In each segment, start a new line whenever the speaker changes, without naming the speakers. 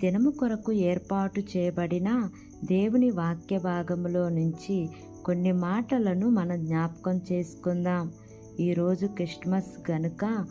దినము కొరకు ఏర్పాటు చేయబడిన దేవుని వాక్య భాగములో నుంచి కొన్ని మాటలను మనం జ్ఞాపకం చేసుకుందాం. ఈరోజు క్రిస్మస్ గనుక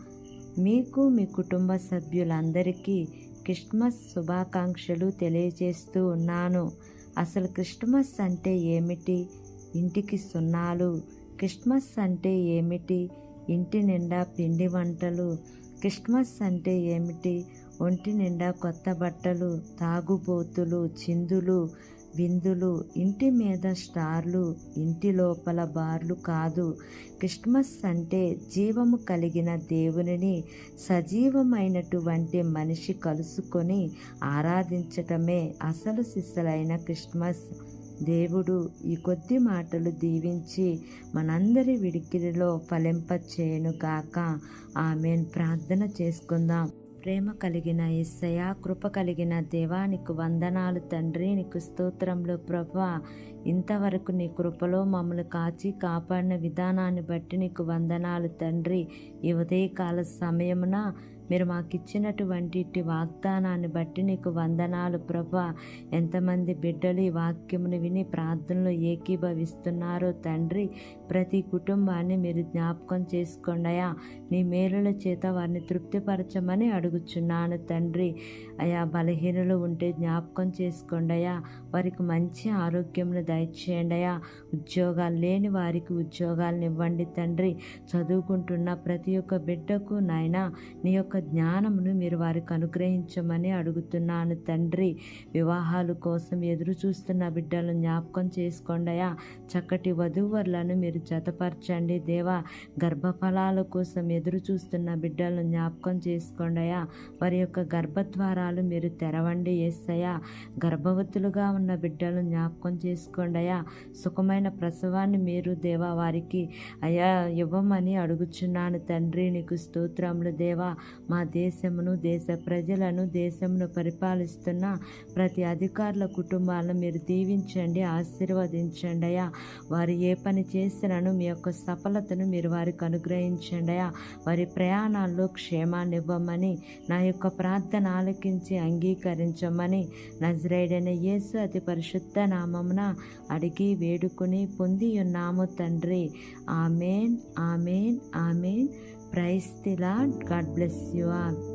మీకు మీ కుటుంబ సభ్యులందరికీ క్రిస్మస్ శుభాకాంక్షలు తెలియజేస్తూ ఉన్నాను. అసలు క్రిస్మస్ అంటే ఏమిటి? ఇంటికి సున్నాలు. క్రిస్మస్ అంటే ఏమిటి? ఇంటి నిండా పిండి వంటలు. క్రిస్మస్ అంటే ఏమిటి? ఒంటి నిండా కొత్త బట్టలు, తాగుబోతులు, చిందులు, విందులు, ఇంటి మీద స్టార్లు, ఇంటి లోపల బార్లు కాదు. క్రిస్మస్ అంటే జీవము కలిగిన దేవునిని సజీవమైనటువంటి మనిషి కలుసుకొని ఆరాధించటమే అసలు సిసలైన క్రిస్మస్. దేవుడు ఈ కొద్ది మాటలు దీవించి మనందరి విడికిడిలో ఫలింపచేయును గాక. ఆమేన్. ప్రార్థన చేసుకుందాం. ప్రేమ కలిగిన యేసయ్యా, కృప కలిగిన దేవా, నీకు వందనాలు తండ్రి. నీకు స్తోత్రములు ప్రభువా. ఇంతవరకు నీ కృపలో మమ్మల్ని కాచి కాపాడిన విధానాన్ని బట్టి నీకు వందనాలు తండ్రి. ఈ ఉదయకాల సమయమున మీరు మాకు ఇచ్చినటువంటి ఇట్టి వాగ్దానాన్ని బట్టి నీకు వందనాలు ప్రభువా. ఎంతమంది బిడ్డలు ఈ వాక్యమును విని ప్రార్థనలో ఏకీభవిస్తున్నారో తండ్రి, ప్రతి కుటుంబాన్ని మీరు జ్ఞాపకం చేసుకోండియా. నీ మేలుల చేత వారిని తృప్తిపరచమని అడుగుచున్నాను తండ్రి. అయా, బలహీనులు ఉంటే జ్ఞాపకం చేసుకోండియా. వారికి మంచి ఆరోగ్యమును దయచేయండియా. ఉద్యోగాలు లేని వారికి ఉద్యోగాలను ఇవ్వండి తండ్రి. చదువుకుంటున్న ప్రతి ఒక్క బిడ్డకు నాయనా నీ యొక్క జ్ఞానమును మీరు వారికి అనుగ్రహించమని అడుగుతున్నాను తండ్రి. వివాహాల కోసం ఎదురు చూస్తున్న బిడ్డలను జ్ఞాపకం చేసుకోండియా. చక్కటి వధూవరులను మీరు జతపరచండి దేవా. గర్భఫలాల కోసం ఎదురు చూస్తున్న బిడ్డలను జ్ఞాపకం చేసుకోండియా. వారి యొక్క గర్భద్వారాలు మీరు తెరవండి యేసయ్యా. గర్భవతులుగా ఉన్న బిడ్డలను జ్ఞాపకం చేసుకోండియా. సుఖమైన ప్రసవాన్ని మీరు దేవా వారికి అయా ఇవ్వమని అడుగుచున్నాను తండ్రి. నీకు స్తోత్రములు దేవా. మా దేశమును, దేశ ప్రజలను, దేశమును పరిపాలిస్తున్న ప్రతి అధికారుల కుటుంబాలను మీరు దీవించండి, ఆశీర్వదించండి అయ్యా. వారు ఏ పని చేసినను మీ యొక్క సఫలతను మీరు వారికి అనుగ్రహించండి అయ్యా. వారి ప్రయాణాల్లో క్షేమాన్ని ఇవ్వమని, నా యొక్క ప్రార్థన ఆలకించి అంగీకరించమని నజరేయుడైన యేసు అతి పరిశుద్ధ నామమున అడిగి వేడుకొని పొంది ఉన్నాము తండ్రి. ఆమేన్, ఆమేన్, ఆమేన్. Praise the Lord. God bless you all.